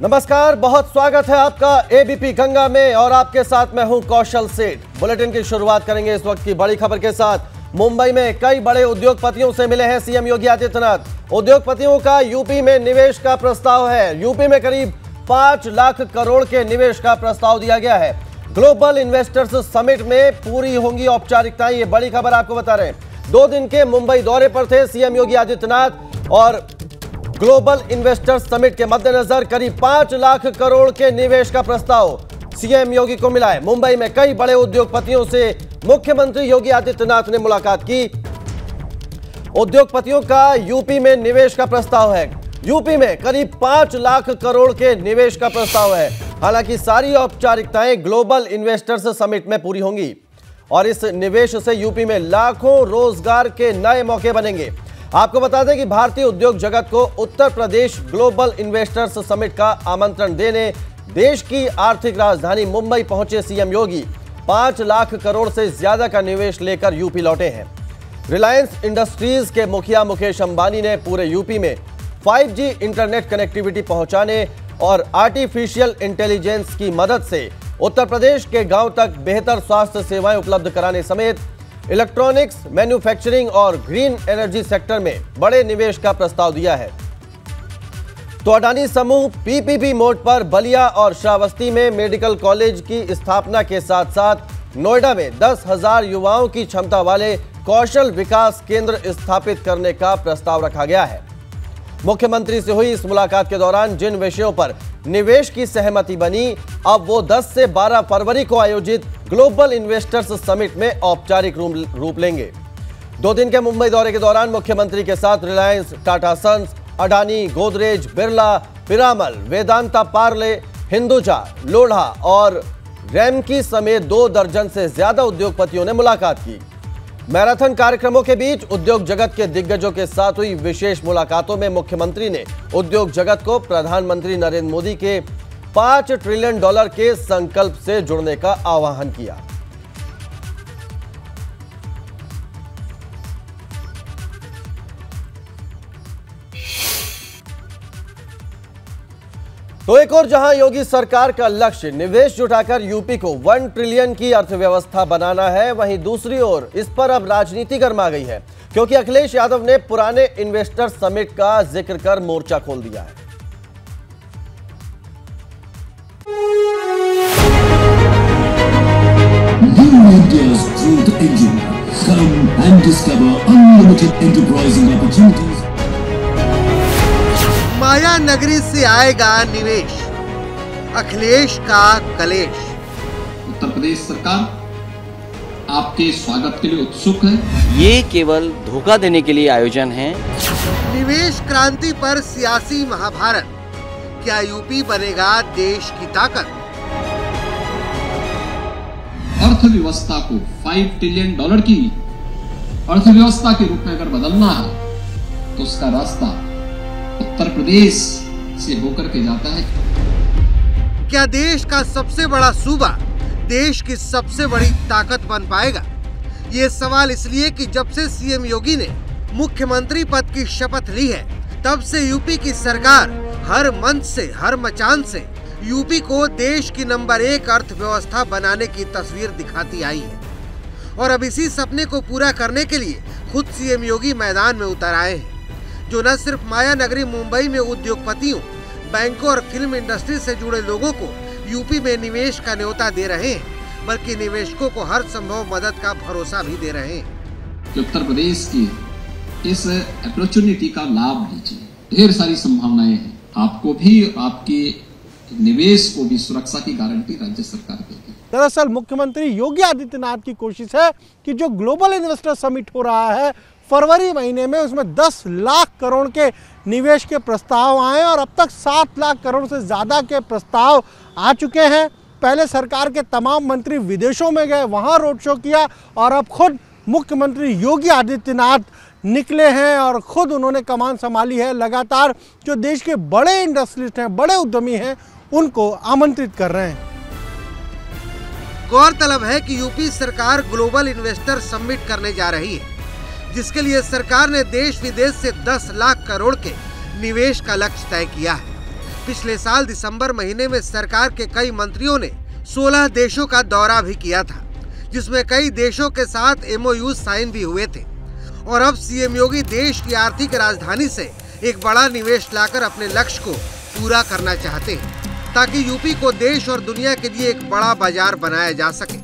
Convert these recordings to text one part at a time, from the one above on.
नमस्कार, बहुत स्वागत है आपका एबीपी गंगा में और आपके साथ मैं हूं कौशल सेठ। बुलेटिन की शुरुआत करेंगे इस वक्त की बड़ी खबर के साथ। मुंबई में कई बड़े उद्योगपतियों से मिले हैं सीएम योगी आदित्यनाथ। उद्योगपतियों का यूपी में निवेश का प्रस्ताव है। यूपी में करीब 5 लाख करोड़ के निवेश का प्रस्ताव दिया गया है। ग्लोबल इन्वेस्टर्स समिट में पूरी होंगी औपचारिकताएं, ये बड़ी खबर आपको बता रहे हैं। 2 दिन के मुंबई दौरे पर थे सीएम योगी आदित्यनाथ और ग्लोबल इन्वेस्टर्स समिट के मद्देनजर करीब 5 लाख करोड़ के निवेश का प्रस्ताव सीएम योगी को मिला है। मुंबई में कई बड़े उद्योगपतियों से मुख्यमंत्री योगी आदित्यनाथ ने मुलाकात की। उद्योगपतियों का यूपी में निवेश का प्रस्ताव है। यूपी में करीब 5 लाख करोड़ के निवेश का प्रस्ताव है। हालांकि सारी औपचारिकताएं ग्लोबल इन्वेस्टर्स समिट में पूरी होंगी और इस निवेश से यूपी में लाखों रोजगार के नए मौके बनेंगे। आपको बता दें कि भारतीय उद्योग जगत को Uttar Pradesh global investors summit का आमंत्रण देने देश की आर्थिक राजधानी मुंबई पहुंचे सीएम योगी 5 लाख करोड़ से ज्यादा का निवेश लेकर यूपी लौटे हैं। रिलायंस इंडस्ट्रीज के मुखिया मुकेश अंबानी ने पूरे यूपी में 5G इंटरनेट कनेक्टिविटी पहुंचाने और आर्टिफिशियल इंटेलिजेंस की मदद से उत्तर प्रदेश के गांव तक बेहतर स्वास्थ्य सेवाएं उपलब्ध कराने समेत इलेक्ट्रॉनिक्स, मैन्युफैक्चरिंग और ग्रीन एनर्जी सेक्टर में बड़े निवेश का प्रस्ताव दिया है। तो अडानी समूह पीपीपी मोड पर बलिया और श्रावस्ती में मेडिकल कॉलेज की स्थापना के साथ साथ नोएडा में 10,000 युवाओं की क्षमता वाले कौशल विकास केंद्र स्थापित करने का प्रस्ताव रखा गया है। मुख्यमंत्री से हुई इस मुलाकात के दौरान जिन विषयों पर निवेश की सहमति बनी, अब वो 10 से 12 फरवरी को आयोजित ग्लोबल इन्वेस्टर्स समिट में औपचारिक रूप लेंगे। 2 दिन के मुंबई दौरे के दौरान मुख्यमंत्री के साथ रिलायंस, टाटा सन्स, अडानी, गोदरेज, बिरला, पिरामल, वेदांता पार्ले, हिंदुजा, लोढ़ा और रैमकी समेत 2 दर्जन से ज्यादा उद्योगपतियों ने मुलाकात की। मैराथन कार्यक्रमों के बीच उद्योग जगत के दिग्गजों के साथ हुई विशेष मुलाकातों में मुख्यमंत्री ने उद्योग जगत को प्रधानमंत्री नरेंद्र मोदी के $5 ट्रिलियन के संकल्प से जुड़ने का आह्वान किया। तो एक और जहां योगी सरकार का लक्ष्य निवेश जुटाकर यूपी को 1 ट्रिलियन की अर्थव्यवस्था बनाना है, वहीं दूसरी ओर इस पर अब राजनीति गर्मा गई है, क्योंकि अखिलेश यादव ने पुराने इन्वेस्टर समिट का जिक्र कर मोर्चा खोल दिया है। India's growth engine. Come and discover unlimited enterprising opportunities. माया नगरी से आएगा निवेश, अखिलेश का कलेश। उत्तर प्रदेश सरकार आपके स्वागत के लिए उत्सुक है। ये केवल धोखा देने के लिए आयोजन है। निवेश क्रांति पर सियासी महाभारत, क्या यूपी बनेगा देश की ताकत? अर्थव्यवस्था को $5 ट्रिलियन की अर्थव्यवस्था के रूप में अगर बदलना है तो उसका रास्ता उत्तर प्रदेश से होकर के जाता है। क्या देश का सबसे बड़ा सूबा देश की सबसे बड़ी ताकत बन पाएगा? ये सवाल इसलिए कि जब से सीएम योगी ने मुख्यमंत्री पद की शपथ ली है, तब से यूपी की सरकार हर मंच से, हर मचान से यूपी को देश की नंबर 1 अर्थव्यवस्था बनाने की तस्वीर दिखाती आई है। और अब इसी सपने को पूरा करने के लिए खुद सीएम योगी मैदान में उतर आए हैं, जो न सिर्फ माया नगरी मुंबई में उद्योगपतियों, बैंकों और फिल्म इंडस्ट्री से जुड़े लोगों को यूपी में निवेश का न्योता दे रहे हैं, बल्कि निवेशकों को हर संभव मदद का भरोसा भी दे रहे हैं। कि उत्तर प्रदेश की इस अपॉर्चुनिटी का लाभ लीजिए, ढेर सारी संभावनाएं हैं। आपको भी, आपके निवेश को भी सुरक्षा की गारंटी राज्य सरकार देगी। दरअसल मुख्यमंत्री योगी आदित्यनाथ की कोशिश है कि जो ग्लोबल इन्वेस्टर समिट हो रहा है फरवरी महीने में, उसमें 10 लाख करोड़ के निवेश के प्रस्ताव आए और अब तक 7 लाख करोड़ से ज़्यादा के प्रस्ताव आ चुके हैं। पहले सरकार के तमाम मंत्री विदेशों में गए, वहाँ रोड शो किया और अब खुद मुख्यमंत्री योगी आदित्यनाथ निकले हैं और खुद उन्होंने कमान संभाली है। लगातार जो देश के बड़े इंडस्ट्रिस्ट हैं, बड़े उद्यमी हैं, उनको आमंत्रित कर रहे हैं। गौरतलब है कि यूपी सरकार ग्लोबल इन्वेस्टर समिट करने जा रही है, जिसके लिए सरकार ने देश विदेश से 10 लाख करोड़ के निवेश का लक्ष्य तय किया है। पिछले साल दिसंबर महीने में सरकार के कई मंत्रियों ने 16 देशों का दौरा भी किया था, जिसमें कई देशों के साथ MOU साइन भी हुए थे। और अब सीएम योगी देश की आर्थिक राजधानी से एक बड़ा निवेश लाकर अपने लक्ष्य को पूरा करना चाहते हैं, ताकि यूपी को देश और दुनिया के लिए एक बड़ा बाजार बनाया जा सके।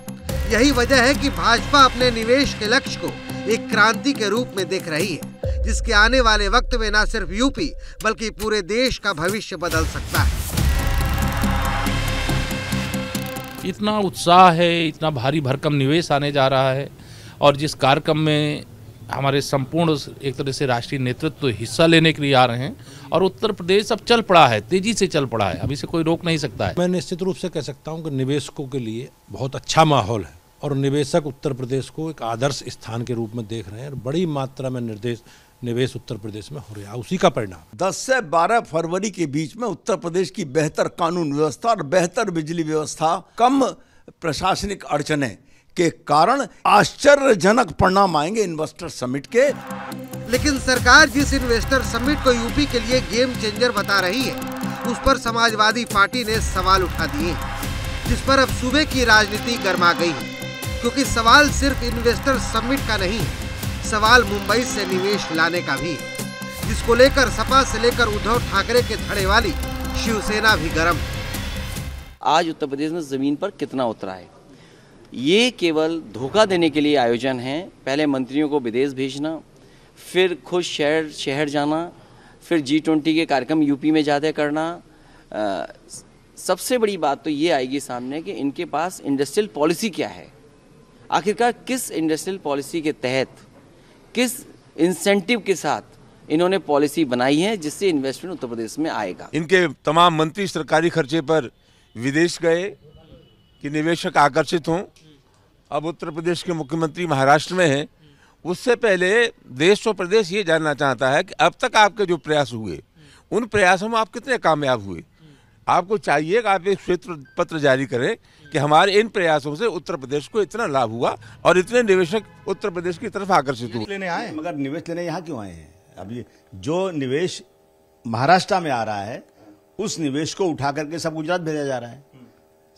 यही वजह है कि भाजपा अपने निवेश के लक्ष्य को एक क्रांति के रूप में देख रही है, जिसके आने वाले वक्त में न सिर्फ यूपी बल्कि पूरे देश का भविष्य बदल सकता है। इतना उत्साह है, इतना भारी भरकम निवेश आने जा रहा है और जिस कार्यक्रम में हमारे संपूर्ण एक तरह से राष्ट्रीय नेतृत्व हिस्सा लेने के लिए आ रहे हैं और उत्तर प्रदेश अब चल पड़ा है, तेजी से चल पड़ा है, अभी से कोई रोक नहीं सकता है। मैं निश्चित रूप से कह सकता हूं कि निवेशकों के लिए बहुत अच्छा माहौल है और निवेशक उत्तर प्रदेश को एक आदर्श स्थान के रूप में देख रहे हैं और बड़ी मात्रा में निवेश उत्तर प्रदेश में हो रहा है, उसी का परिणाम। 10 से 12 फरवरी के बीच में उत्तर प्रदेश की बेहतर कानून व्यवस्था और बेहतर बिजली व्यवस्था, कम प्रशासनिक अड़चने के कारण आश्चर्यजनक परिणाम आएंगे इन्वेस्टर समिट के। लेकिन सरकार जिस इन्वेस्टर समिट को यूपी के लिए गेम चेंजर बता रही है, उस पर समाजवादी पार्टी ने सवाल उठा दिए, जिस पर अब सूबे की राजनीति गर्मा गई है। क्योंकि सवाल सिर्फ इन्वेस्टर समिट का नहीं है, सवाल मुंबई से निवेश लाने का भी है, जिसको लेकर सपा से लेकर उद्धव ठाकरे के धड़े वाली शिवसेना भी गर्म है। आज उत्तर प्रदेश में जमीन पर कितना उतरा है, ये केवल धोखा देने के लिए आयोजन है। पहले मंत्रियों को विदेश भेजना, फिर खुद शहर जाना, फिर G20 के कार्यक्रम यूपी में ज़्यादा करना। सबसे बड़ी बात तो ये आएगी सामने कि इनके पास इंडस्ट्रियल पॉलिसी क्या है, आखिरकार किस इंडस्ट्रियल पॉलिसी के तहत, किस इंसेंटिव के साथ इन्होंने पॉलिसी बनाई है जिससे इन्वेस्टमेंट उत्तर प्रदेश में आएगा। इनके तमाम मंत्री सरकारी खर्चे पर विदेश गए कि निवेशक आकर्षित हों। अब उत्तर प्रदेश के मुख्यमंत्री महाराष्ट्र में हैं। उससे पहले देश और प्रदेश ये जानना चाहता है कि अब तक आपके जो प्रयास हुए, उन प्रयासों में आप कितने कामयाब हुए। आपको चाहिए कि आप एक श्वेत पत्र जारी करें कि हमारे इन प्रयासों से उत्तर प्रदेश को इतना लाभ हुआ और इतने निवेशक उत्तर प्रदेश की तरफ आकर्षित हुए। लेने आए, मगर निवेश लेने यहाँ क्यों आए हैं? अभी जो निवेश महाराष्ट्र में आ रहा है, उस निवेश को उठा करके सब गुजरात भेजा जा रहा है।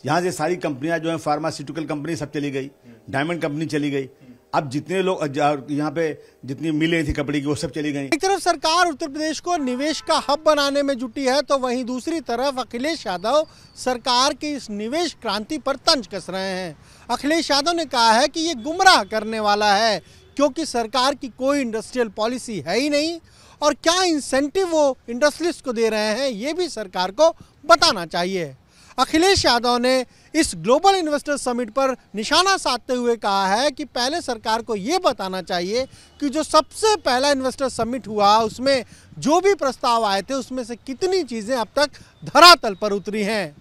यहाँ से सारी कंपनियां जो है, फार्मास्यूटिकल कंपनी सब चली गई, डायमंड कंपनी चली गई। अब जितने लोग यहाँ पे जितनी मिलें थी कपड़े की, वो सब चली गई। एक तरफ सरकार उत्तर प्रदेश को निवेश का हब बनाने में जुटी है, तो वहीं दूसरी तरफ अखिलेश यादव सरकार की इस निवेश क्रांति पर तंज कस रहे हैं। अखिलेश यादव ने कहा है कि ये गुमराह करने वाला है, क्योंकि सरकार की कोई इंडस्ट्रियल पॉलिसी है ही नहीं और क्या इंसेंटिव वो इंडस्ट्रियलिस्ट को दे रहे हैं, ये भी सरकार को बताना चाहिए। अखिलेश यादव ने इस ग्लोबल इन्वेस्टर समिट पर निशाना साधते हुए कहा है कि पहले सरकार को ये बताना चाहिए कि जो सबसे पहला इन्वेस्टर समिट हुआ उसमें जो भी प्रस्ताव आए थे, उसमें से कितनी चीजें अब तक धरातल पर उतरी हैं।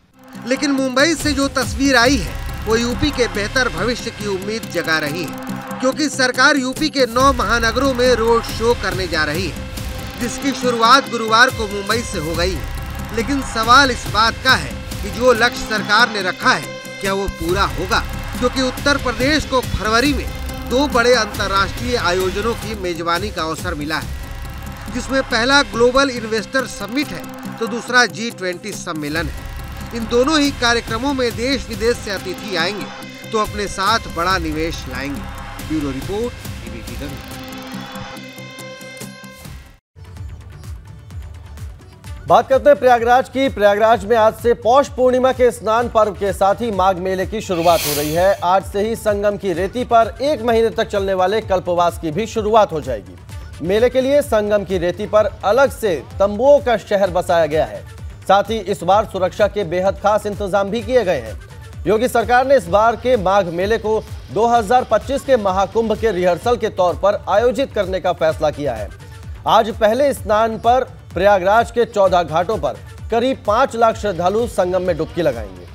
लेकिन मुंबई से जो तस्वीर आई है, वो यूपी के बेहतर भविष्य की उम्मीद जगा रही है, क्योंकि सरकार यूपी के 9 महानगरों में रोड शो करने जा रही है, जिसकी शुरुआत गुरुवार को मुंबई से हो गई है। लेकिन सवाल इस बात का है कि जो लक्ष्य सरकार ने रखा है, क्या वो पूरा होगा? क्योंकि उत्तर प्रदेश को फरवरी में 2 बड़े अंतर्राष्ट्रीय आयोजनों की मेजबानी का अवसर मिला है, जिसमें पहला ग्लोबल इन्वेस्टर समिट है तो दूसरा G20 सम्मेलन है। इन दोनों ही कार्यक्रमों में देश विदेश से अतिथि आएंगे तो अपने साथ बड़ा निवेश लाएंगे। Bureau report, ABP Ganga. बात करते हैं प्रयागराज की। प्रयागराज में आज से पौष पूर्णिमा के स्नान पर्व के साथ ही माघ मेले की शुरुआत हो रही है। आज से ही संगम की रेती पर 1 महीने तक चलने वाले कल्पवास की भी शुरुआत हो जाएगी। मेले के लिए संगम की रेती पर अलग से तंबुओं का शहर बसाया गया है। साथ ही इस बार सुरक्षा के बेहद खास इंतजाम भी किए गए हैं। योगी सरकार ने इस बार के माघ मेले को 2025 के महाकुंभ के रिहर्सल के तौर पर आयोजित करने का फैसला किया है। आज पहले स्नान पर प्रयागराज के 14 घाटों पर करीब 5 लाख श्रद्धालु संगम में डुबकी लगाएंगे।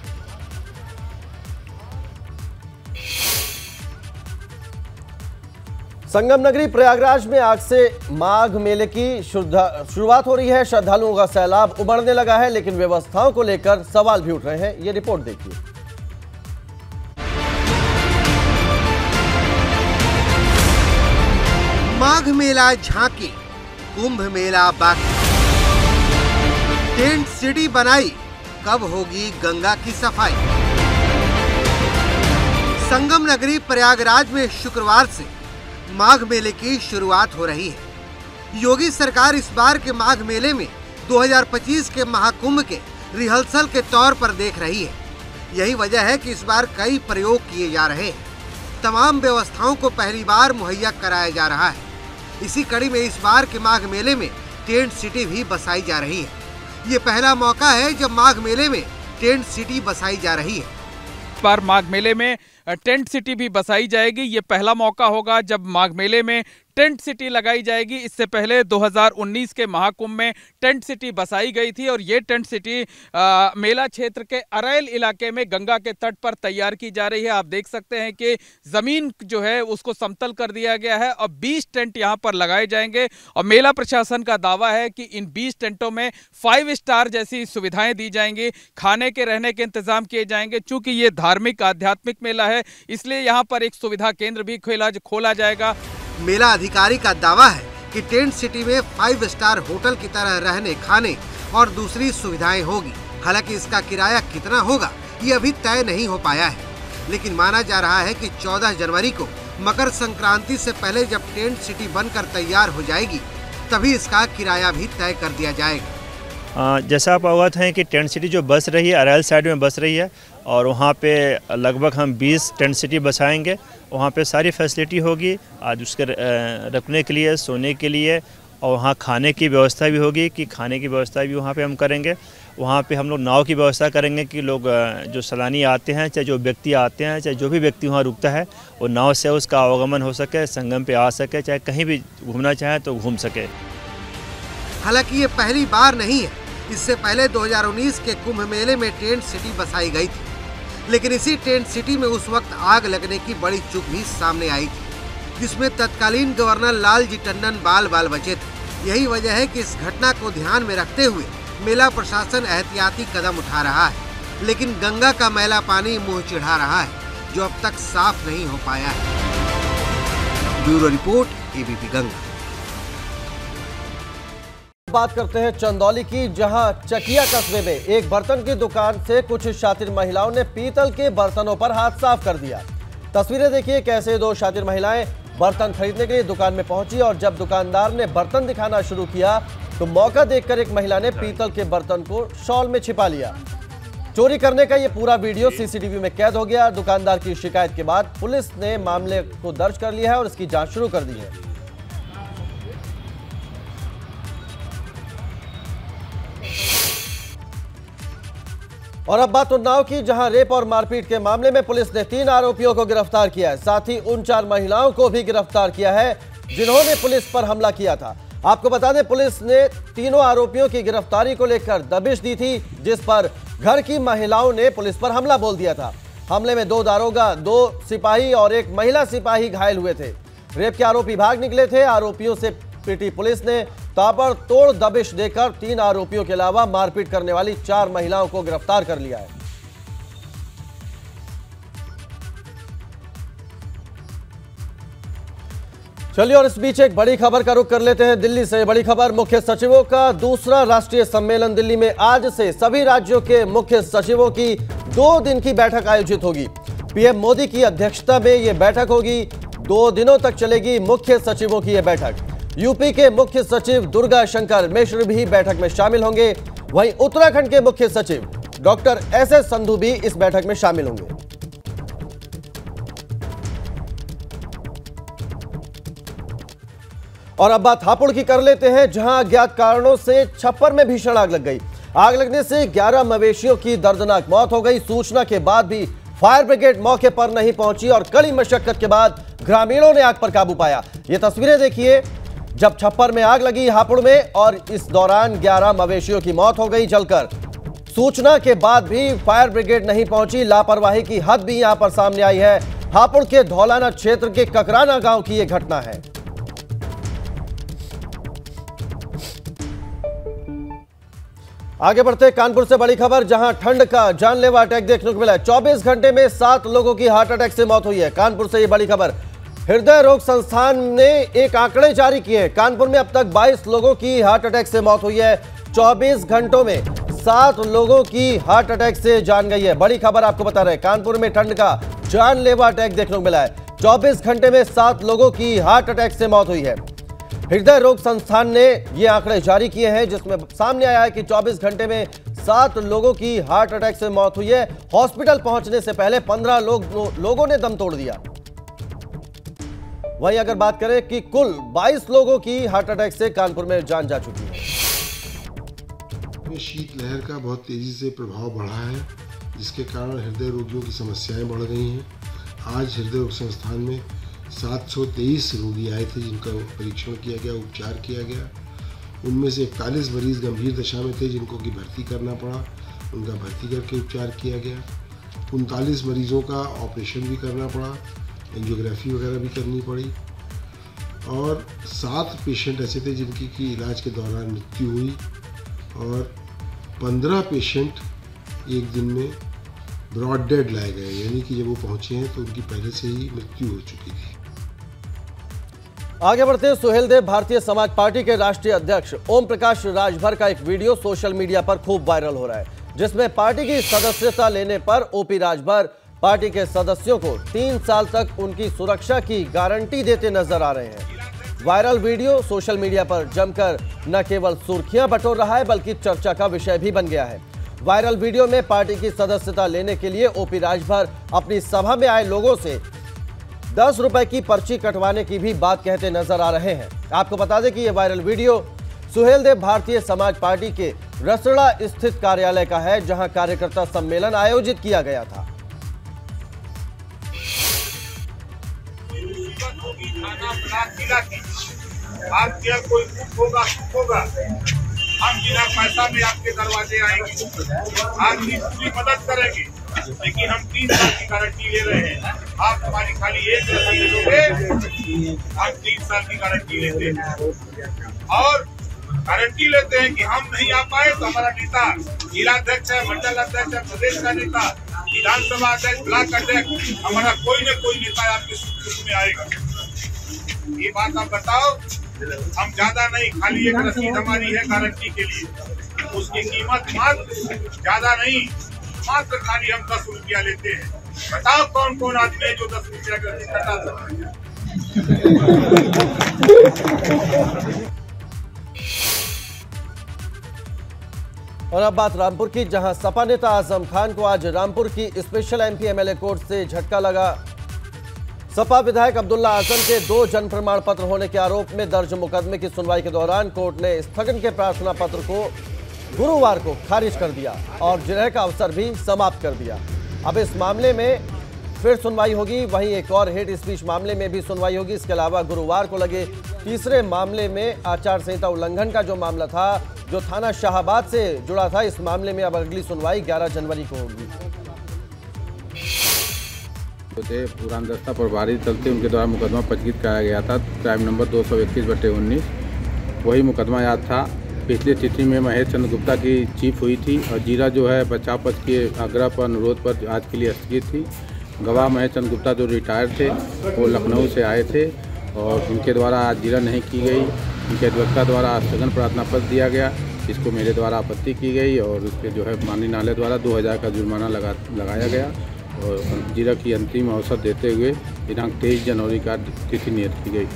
संगम नगरी प्रयागराज में आज से माघ मेले की शुरुआत हो रही है। श्रद्धालुओं का सैलाब उमड़ने लगा है, लेकिन व्यवस्थाओं को लेकर सवाल भी उठ रहे हैं। ये रिपोर्ट देखिए। माघ मेला झांकी, कुंभ मेला बाकी। टेंट सिटी बनाई, कब होगी गंगा की सफाई? संगम नगरी प्रयागराज में शुक्रवार से माघ मेले की शुरुआत हो रही है। योगी सरकार इस बार के माघ मेले में 2025 के महाकुंभ के रिहर्सल के तौर पर देख रही है। यही वजह है कि इस बार कई प्रयोग किए जा रहे हैं। तमाम व्यवस्थाओं को पहली बार मुहैया कराया जा रहा है। इसी कड़ी में इस बार के माघ मेले में टेंट सिटी भी बसाई जा रही है। ये पहला मौका है जब माघ मेले में टेंट सिटी बसाई जा रही है। इस बार माघ मेले में टेंट सिटी भी बसाई जाएगी। ये पहला मौका होगा जब माघ मेले में टेंट सिटी लगाई जाएगी। इससे पहले 2019 के महाकुंभ में टेंट सिटी बसाई गई थी और ये टेंट सिटी मेला क्षेत्र के अरैल इलाके में गंगा के तट पर तैयार की जा रही है। आप देख सकते हैं कि ज़मीन जो है उसको समतल कर दिया गया है और 20 टेंट यहाँ पर लगाए जाएंगे और मेला प्रशासन का दावा है कि इन 20 टेंटों में 5 स्टार जैसी सुविधाएं दी जाएंगी, खाने के रहने के इंतजाम किए जाएंगे। चूँकि ये धार्मिक आध्यात्मिक मेला है इसलिए यहाँ पर एक सुविधा केंद्र भी खोला जाएगा। मेला अधिकारी का दावा है कि टेंट सिटी में 5 स्टार होटल की तरह रहने, खाने और दूसरी सुविधाएं होगी। हालांकि इसका किराया कितना होगा ये अभी तय नहीं हो पाया है, लेकिन माना जा रहा है कि 14 जनवरी को मकर संक्रांति से पहले जब टेंट सिटी बनकर तैयार हो जाएगी तभी इसका किराया भी तय कर दिया जाएगा। जैसा आप अवगत हैं कि टेंट सिटी जो बस रही है अरैल साइड में बस रही है और वहाँ पे लगभग हम 20 टेंट सिटी बसाएंगे। वहाँ पे सारी फैसिलिटी होगी आज उसके रखने के लिए, सोने के लिए और वहाँ खाने की व्यवस्था भी होगी कि खाने की व्यवस्था भी वहाँ पे हम करेंगे। वहाँ पे हम लोग नाव की व्यवस्था करेंगे कि लोग जो सैलानी आते हैं, चाहे जो व्यक्ति आते हैं, चाहे जो भी व्यक्ति वहाँ रुकता है वो नाव से उसका आवागमन हो सके, संगम पे आ सके, चाहे कहीं भी घूमना चाहे तो घूम सके। हालांकि ये पहली बार नहीं है। इससे पहले 2019 के कुंभ मेले में टेंट सिटी बसाई गई थी, लेकिन इसी टेंट सिटी में उस वक्त आग लगने की बड़ी चूक भी सामने आई थी, जिसमें तत्कालीन गवर्नर लालजी टंडन बाल बाल बचे थे। यही वजह है कि इस घटना को ध्यान में रखते हुए मेला प्रशासन एहतियाती कदम उठा रहा है, लेकिन गंगा का मैला पानी मुंह चिढ़ा रहा है जो अब तक साफ नहीं हो पाया है। Bureau report, ABP Ganga. बात करते हैं चंदौली की, जहां चकिया कस्बे में एक बर्तन की दुकान से कुछ शातिर महिलाओं ने पीतल के बर्तनों पर हाथ साफ कर दिया। तस्वीरें देखिए कैसे 2 शातिर महिलाएं बर्तन खरीदने के लिए दुकान में पहुंची और जब दुकानदार ने बर्तन दिखाना शुरू किया तो मौका देखकर एक महिला ने पीतल के बर्तन को शॉल में छिपा लिया। चोरी करने का यह पूरा वीडियो सीसीटीवी में कैद हो गया। दुकानदार की शिकायत के बाद पुलिस ने मामले को दर्ज कर लिया है और इसकी जांच शुरू कर दी है। और अब बात उन्नाव की, जहां रेप और मारपीट के मामले में पुलिस ने 3 आरोपियों को गिरफ्तार किया है। साथ ही उन 4 महिलाओं को भी गिरफ्तार किया है जिन्होंने पुलिस पर हमला किया था। आपको बता दें पुलिस ने तीनों आरोपियों की गिरफ्तारी को लेकर दबिश दी थी, जिस पर घर की महिलाओं ने पुलिस पर हमला बोल दिया था। हमले में 2 दारोगा, 2 सिपाही और 1 महिला सिपाही घायल हुए थे। रेप के आरोपी भाग निकले थे। आरोपियों से पीटी पुलिस ने ताबड़तोड़ दबिश देकर 3 आरोपियों के अलावा मारपीट करने वाली 4 महिलाओं को गिरफ्तार कर लिया है। चलिए और इस बीच एक बड़ी खबर का रुख कर लेते हैं दिल्ली से। बड़ी खबर, मुख्य सचिवों का दूसरा राष्ट्रीय सम्मेलन दिल्ली में आज से सभी राज्यों के मुख्य सचिवों की 2 दिन की बैठक आयोजित होगी। पीएम मोदी की अध्यक्षता में यह बैठक होगी। 2 दिनों तक चलेगी मुख्य सचिवों की यह बैठक। यूपी के मुख्य सचिव दुर्गा शंकर मिश्र भी बैठक में शामिल होंगे। वहीं उत्तराखंड के मुख्य सचिव डॉक्टर एसएस संधू भी इस बैठक में शामिल होंगे। और अब बात हापुड़ की कर लेते हैं, जहां अज्ञात कारणों से छप्पर में भीषण आग लग गई। आग लगने से 11 मवेशियों की दर्दनाक मौत हो गई। सूचना के बाद भी फायर ब्रिगेड मौके पर नहीं पहुंची और कड़ी मशक्कत के बाद ग्रामीणों ने आग पर काबू पाया। ये तस्वीरें देखिए जब छप्पर में आग लगी हापुड़ में और इस दौरान 11 मवेशियों की मौत हो गई जलकर। सूचना के बाद भी फायर ब्रिगेड नहीं पहुंची। लापरवाही की हद भी यहां पर सामने आई है। हापुड़ के धौलाना क्षेत्र के ककराना गांव की यह घटना है। आगे बढ़ते कानपुर से बड़ी खबर, जहां ठंड का जानलेवा अटैक देखने को मिला है। 24 घंटे में 7 लोगों की हार्ट अटैक से मौत हुई है। कानपुर से यह बड़ी खबर, हृदय रोग संस्थान ने एक आंकड़े जारी किए हैं। कानपुर में अब तक 22 लोगों की हार्ट अटैक से मौत हुई है। 24 घंटों में 7 लोगों की हार्ट अटैक से जान गई है। बड़ी खबर आपको बता रहे हैं, कानपुर में ठंड का जानलेवा अटैक देखने को मिला है। 24 घंटे में 7 लोगों की हार्ट अटैक से मौत हुई है। हृदय रोग संस्थान ने ये आंकड़े जारी किए हैं, जिसमें सामने आया है कि 24 घंटे में 7 लोगों की हार्ट अटैक से मौत हुई है। हॉस्पिटल पहुंचने से पहले 15 लोगों ने दम तोड़ दिया। वहीं अगर बात करें कि कुल 22 लोगों की हार्ट अटैक से कानपुर में जान जा चुकी है। शीतलहर का बहुत तेजी से प्रभाव बढ़ा है, जिसके कारण हृदय रोगियों की समस्याएं बढ़ गई हैं। आज हृदय रोग संस्थान में 723 रोगी आए थे, जिनका परीक्षण किया गया, उपचार किया गया। उनमें से 41 मरीज गंभीर दशा में थे, जिनको कि भर्ती करना पड़ा। उनका भर्ती करके उपचार किया गया। 39 मरीजों का ऑपरेशन भी करना पड़ा, एंजियोग्राफी वगैरह भी करनी पड़ी। और 7 पेशेंट ऐसे थे जिनकी की इलाज के दौरान मृत्यु हुई, और 15 पेशेंट एक दिन में ब्रॉड डेड लाए गए, यानी कि जब वो पहुंचे हैं तो उनकी पहले से ही मृत्यु हो चुकी थी। आगे बढ़ते हैं, सुहेलदेव भारतीय समाज पार्टी के राष्ट्रीय अध्यक्ष ओम प्रकाश राजभर का एक वीडियो सोशल मीडिया पर खूब वायरल हो रहा है, जिसमें पार्टी की सदस्यता लेने पर ओपी राजभर पार्टी के सदस्यों को 3 साल तक उनकी सुरक्षा की गारंटी देते नजर आ रहे हैं। वायरल वीडियो सोशल मीडिया पर जमकर न केवल सुर्खियां बटोर रहा है, बल्कि चर्चा का विषय भी बन गया है। वायरल वीडियो में पार्टी की सदस्यता लेने के लिए ओपी राजभर अपनी सभा में आए लोगों से 10 रुपए की पर्ची कटवाने की भी बात कहते नजर आ रहे हैं। आपको बता दें कि यह viral video Suheldev Bharatiya Samaj party के रसड़ा स्थित कार्यालय का है, जहां कार्यकर्ता सम्मेलन आयोजित किया गया था। आपके यहाँ कोई दुख होगा, सुख होगा, हम बिना पैसा में आपके दरवाजे आएंगे, आपकी पूरी मदद करेंगे। लेकिन हम 3 साल की गारंटी ले रहे हैं। आप हमारी खाली एक रसीद दोगे, हम 3 साल की गारंटी लेते हैं। और गारंटी लेते हैं कि हम नहीं आ पाए तो हमारा नेता, जिलाध्यक्ष है, मंडल अध्यक्ष है, प्रदेश का नेता, विधानसभा अध्यक्ष, ब्लॉक अध्यक्ष, हमारा कोई न कोई नेता आपके सुख में आएगा। ये बात आप बताओ। हम ज्यादा नहीं, खाली एक रसीद हमारी है गारंटी के लिए, उसकी कीमत मात्र ज्यादा नहीं, मात्र खाली हम 10 रुपया लेते हैं। बताओ कौन कौन आदमी है जो 10 रुपया का रसीद कटा सकते हैं। और अब बात रामपुर की, जहां सपा नेता आजम खान को आज रामपुर की स्पेशल एमपी एमएलए कोर्ट से झटका लगा। सपा विधायक अब्दुल्ला आजम के 2 जन्म प्रमाण पत्र होने के आरोप में दर्ज मुकदमे की सुनवाई के दौरान कोर्ट ने स्थगन के प्रार्थना पत्र को गुरुवार को खारिज कर दिया और जिरह का अवसर भी समाप्त कर दिया। अब इस मामले में फिर सुनवाई होगी। वहीं एक और हेट स्पीच मामले में भी सुनवाई होगी। इसके अलावा गुरुवार को लगे तीसरे मामले में आचार संहिता उल्लंघन का जो मामला था, जो थाना शाहाबाद से जुड़ा था, इस मामले में अब अगली सुनवाई 11 जनवरी को होगी। पुरान दस्ता प्रभारी चलते उनके द्वारा मुकदमा पंजीकृत कराया गया था, क्राइम नंबर 221/19। वही मुकदमा याद था। पिछली तिथि में महेश चंद्र गुप्ता की चीफ हुई थी और जीरा जो है बचाव पक्ष के आग्रह पर अनुरोध पर आज के लिए स्थगित थी। गवाह महेश चंद्र गुप्ता जो रिटायर थे, वो लखनऊ से आए थे और उनके द्वारा आज जीरा नहीं की गई। उनके अधिवक्ता द्वारा स्थगन प्रार्थना पत्र दिया गया, इसको मेरे द्वारा आपत्ति की गई और उसके जो है माननीय न्यायालय द्वारा 2000 का जुर्माना लगाया गया और जीरा की अंतिम अवसर देते हुए दिनांक 23 जनवरी का तिथि नियत की गई।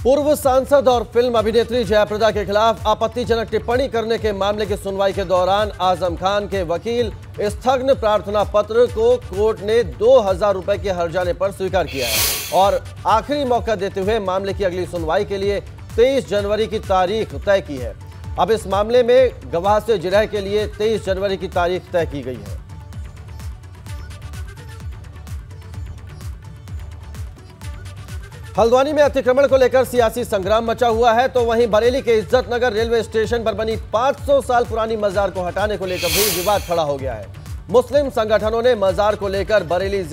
पूर्व सांसद और फिल्म अभिनेत्री जयाप्रदा के खिलाफ आपत्तिजनक टिप्पणी करने के मामले की सुनवाई के दौरान आजम खान के वकील स्थगन प्रार्थना पत्र को कोर्ट ने 2000 रुपए के हर्जाने पर स्वीकार किया है और आखिरी मौका देते हुए मामले की अगली सुनवाई के लिए 23 जनवरी की तारीख तय की है। अब इस मामले में गवाह से जिरह के लिए 23 जनवरी की तारीख तय की गई है। हल्द्वानी में अतिक्रमण को लेकर सियासी संग्राम मचा हुआ है, तो वहीं बरेली के इज्जत नगर रेलवे स्टेशन पर बनी 500 साल पुरानी मजार को हटाने को लेकर भी विवाद खड़ा हो गया है। मुस्लिम संगठनों ने मजार को लेकर बरेली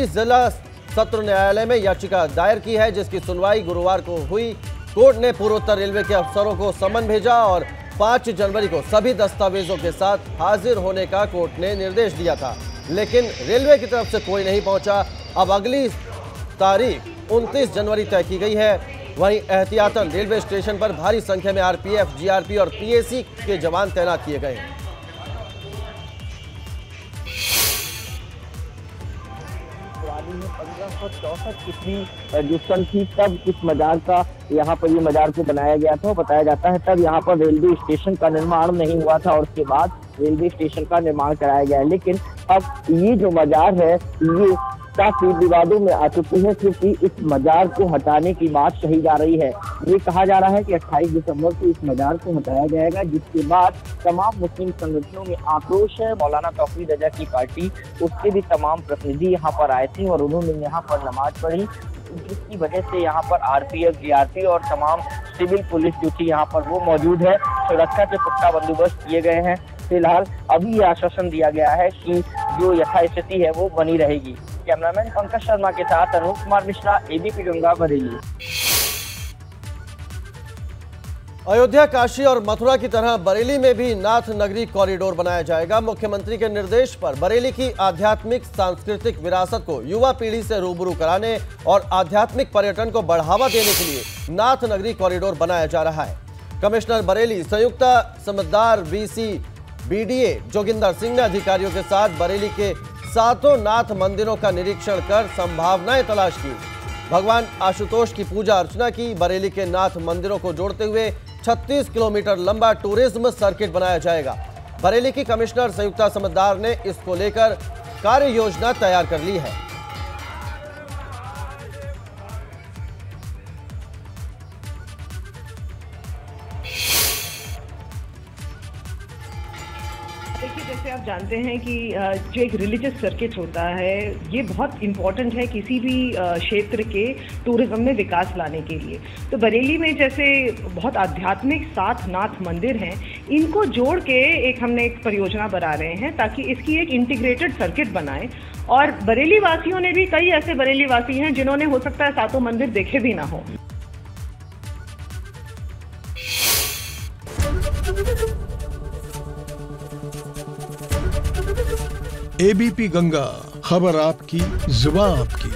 जिला सत्र न्यायालय में याचिका दायर की है, जिसकी सुनवाई गुरुवार को हुई। कोर्ट ने पूर्वोत्तर रेलवे के अफसरों को समन भेजा और 5 जनवरी को सभी दस्तावेजों के साथ हाजिर होने का कोर्ट ने निर्देश दिया था, लेकिन रेलवे की तरफ से कोई नहीं पहुंचा। अब अगली तारीख 29 जनवरी तय की गई है। वहीं एहतियातन रेलवे स्टेशन पर भारी संख्या में आरपीएफ, जीआरपी और पीएसी के जवान तैनात किए गए हैं। में 1564 ईस्वी जो सन थी तब इस मजार का यहाँ पर ये मजार को बनाया गया था। बताया जाता है तब यहाँ पर रेलवे स्टेशन का निर्माण नहीं हुआ था और उसके बाद रेलवे स्टेशन का निर्माण कराया गया है। लेकिन अब ये जो मजार है ये काफी विवादों में आ चुकी है, क्योंकि इस मजार को हटाने की बात कही जा रही है। ये कहा जा रहा है कि 28 दिसंबर को इस मजार को हटाया जाएगा, जिसके बाद तमाम मुस्लिम संगठनों में आक्रोश है। मौलाना तौहीद रजा की पार्टी, उसके भी तमाम प्रतिनिधि यहाँ पर आए थे और उन्होंने यहाँ पर नमाज पढ़ी, जिसकी वजह से यहाँ पर आरपीएफ, जीआरपी और तमाम सिविल पुलिस जो थी यहाँ पर वो मौजूद है। सुरक्षा के पुख्ता बंदोबस्त किए गए हैं। फिलहाल अभी ये आश्वासन दिया गया है कि जो यथास्थिति है वो बनी रहेगी। कैमरामैन पंकज शर्मा के साथ अनूप कुमार मिश्रा, एबीपी गंगा, बरेली। अयोध्या, काशी और मथुरा की तरह बरेली में भी नाथ नगरी कॉरिडोर बनाया जाएगा। मुख्यमंत्री के निर्देश पर बरेली की आध्यात्मिक सांस्कृतिक विरासत को युवा पीढ़ी से रूबरू कराने और आध्यात्मिक पर्यटन को बढ़ावा देने के लिए नाथ नगरी कॉरिडोर बनाया जा रहा है। कमिश्नर बरेली संयुक्त समझदार बीसी बीडीए जोगिंदर सिंह ने अधिकारियों के साथ बरेली के 7 नाथ मंदिरों का निरीक्षण कर संभावनाएं तलाश की। भगवान आशुतोष की पूजा अर्चना की। बरेली के नाथ मंदिरों को जोड़ते हुए 36 किलोमीटर लंबा टूरिज्म सर्किट बनाया जाएगा। बरेली की कमिश्नर संयुक्ता समझदार ने इसको लेकर कार्य योजना तैयार कर ली है। देखिए, जैसे आप जानते हैं कि जो एक रिलीजियस सर्किट होता है ये बहुत इम्पॉर्टेंट है किसी भी क्षेत्र के टूरिज्म में विकास लाने के लिए। तो बरेली में जैसे बहुत आध्यात्मिक 7 नाथ मंदिर हैं, इनको जोड़ के हमने एक परियोजना बना रहे हैं ताकि इसकी एक इंटीग्रेटेड सर्किट बनाएं। और बरेली वासियों ने भी, कई ऐसे बरेली वासी हैं जिन्होंने हो सकता है 7 मंदिर देखे भी ना हो। एबीपी गंगा, खबर आपकी, जुबान आपकी।